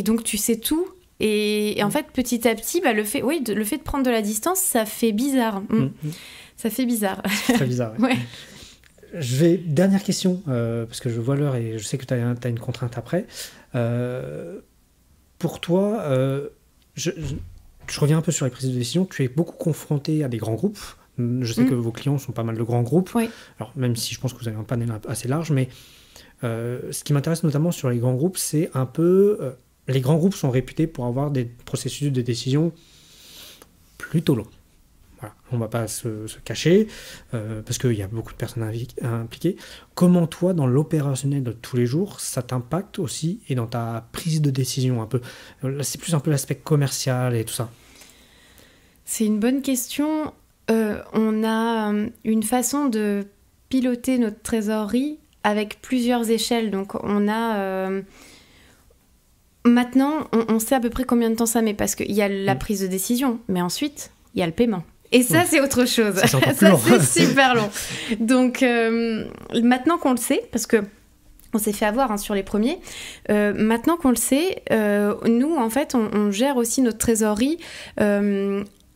donc tu sais tout. Et en fait, petit à petit, le fait de prendre de la distance, ça fait bizarre. Ça fait bizarre. C'est très bizarre. Ouais. Dernière question, parce que je vois l'heure et je sais que tu as une contrainte après. Pour toi, je reviens un peu sur les prises de décision. Tu es beaucoup confronté à des grands groupes. Je sais que vos clients sont pas mal de grands groupes. Oui. Alors, même si je pense que vous avez un panel assez large, mais ce qui m'intéresse notamment sur les grands groupes, c'est un peu... les grands groupes sont réputés pour avoir des processus de décision plutôt longs. Voilà. On ne va pas se cacher, parce qu'il y a beaucoup de personnes impliquées. Comment toi, dans l'opérationnel de tous les jours, ça t'impacte aussi, et dans ta prise de décision un peu? Là, c'est plus un peu l'aspect commercial et tout ça. C'est une bonne question. On a une façon de piloter notre trésorerie avec plusieurs échelles. Donc on a... Maintenant, on sait à peu près combien de temps ça met, parce qu'il y a la prise de décision, mais ensuite, il y a le paiement. Et ça, c'est autre chose. Ça, c'est encore plus long. C'est super long. Donc, maintenant qu'on le sait, parce que on s'est fait avoir sur les premiers, maintenant qu'on le sait, nous, en fait, on gère aussi notre trésorerie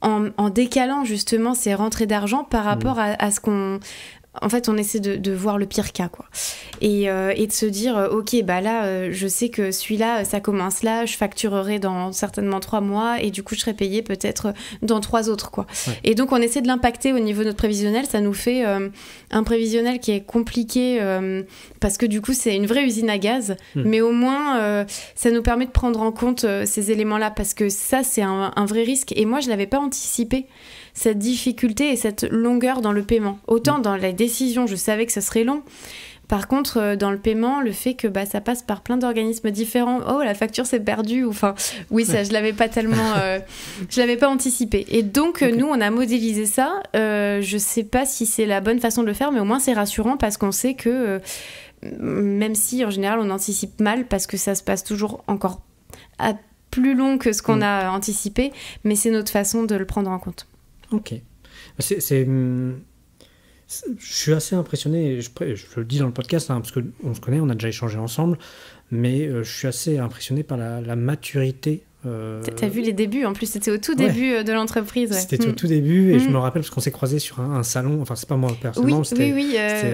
en décalant justement ces rentrées d'argent par rapport à ce qu'on... En fait, on essaie de voir le pire cas, quoi. Et de se dire, ok, là, je sais que celui-là, ça commence là, je facturerai dans certainement 3 mois, et du coup, je serai payée peut-être dans 3 autres, quoi. Ouais. Et donc, on essaie de l'impacter au niveau de notre prévisionnel. Ça nous fait un prévisionnel qui est compliqué, parce que du coup, c'est une vraie usine à gaz. Mais au moins, ça nous permet de prendre en compte ces éléments-là, parce que ça, c'est un vrai risque. Et moi, je ne l'avais pas anticipé, cette difficulté et cette longueur dans le paiement. Autant dans la décision, je savais que ça serait long. Par contre, dans le paiement, le fait que ça passe par plein d'organismes différents, oh, la facture s'est perdue, enfin, oui, ça, je l'avais pas tellement, je l'avais pas anticipé. Et donc, nous, on a modélisé ça. Je sais pas si c'est la bonne façon de le faire, mais au moins, c'est rassurant, parce qu'on sait que, même si, en général, on anticipe mal, parce que ça se passe toujours encore plus long que ce qu'on a anticipé, mais c'est notre façon de le prendre en compte. Ok. Je suis assez impressionné, je le dis dans le podcast, parce qu'on se connaît, on a déjà échangé ensemble, mais je suis assez impressionné par la maturité. T'as vu les débuts, en plus c'était au tout début de l'entreprise. Ouais. C'était au tout début, et je me rappelle parce qu'on s'est croisés sur un salon, enfin c'est pas moi personnellement, c'était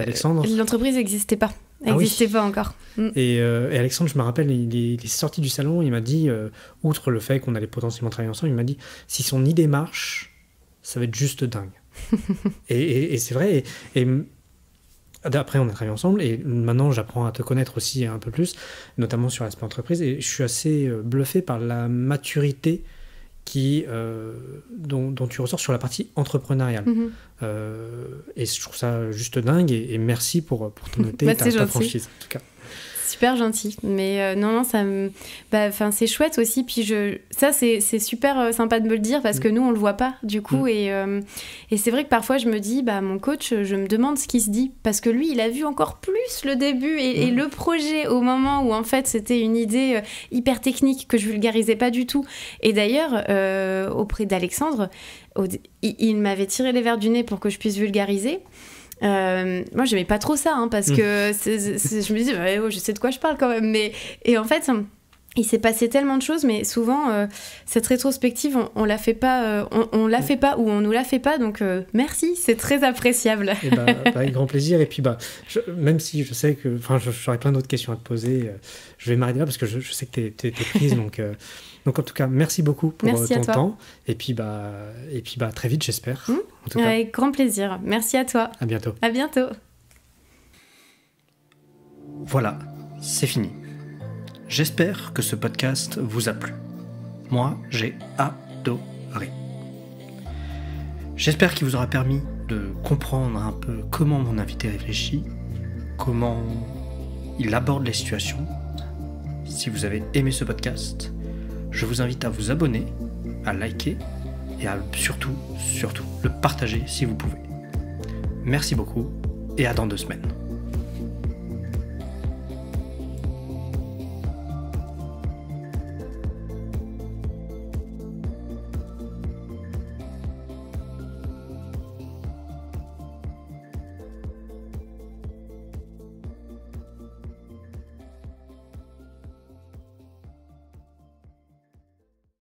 Alexandre. L'entreprise n'existait pas. N'existait pas encore. Et Alexandre, je me rappelle, il est sorti du salon, il m'a dit, outre le fait qu'on allait potentiellement travailler ensemble, il m'a dit, si son idée marche, ça va être juste dingue. et c'est vrai. Et après, on a travaillé ensemble, et maintenant, j'apprends à te connaître aussi un peu plus, notamment sur l'aspect entreprise, et je suis assez bluffé par la maturité dont tu ressors sur la partie entrepreneuriale. Et je trouve ça juste dingue, et merci pour ton honnêteté et ta franchise, en tout cas. Super gentil, mais non, ça me... c'est chouette aussi, puis ça c'est super sympa de me le dire, parce que nous on le voit pas du coup, et c'est vrai que parfois je me dis, mon coach, je me demande ce qu'il se dit, parce que lui il a vu encore plus le début et le projet, au moment où en fait c'était une idée hyper technique que je vulgarisais pas du tout. Et d'ailleurs auprès d'Alexandre, il m'avait tiré les verres du nez pour que je puisse vulgariser. Moi j'aimais pas trop ça, parce que je me disais je sais de quoi je parle quand même, et en fait il s'est passé tellement de choses, mais souvent cette rétrospective on la fait pas, on la fait pas, ou on nous la fait pas, donc merci, c'est très appréciable. Et avec grand plaisir. Et puis même si je sais que j'aurais plein d'autres questions à te poser, je vais m'arrêter là parce que je sais que t'es prise, donc en tout cas, merci beaucoup pour ton temps. Et puis, très vite, j'espère. En tout cas. Avec grand plaisir. Merci à toi. À bientôt. À bientôt. Voilà, c'est fini. J'espère que ce podcast vous a plu. Moi, j'ai adoré. J'espère qu'il vous aura permis de comprendre un peu comment mon invité réfléchit, comment il aborde les situations. Si vous avez aimé ce podcast, je vous invite à vous abonner, à liker et à surtout le partager si vous pouvez. Merci beaucoup et à dans 2 semaines.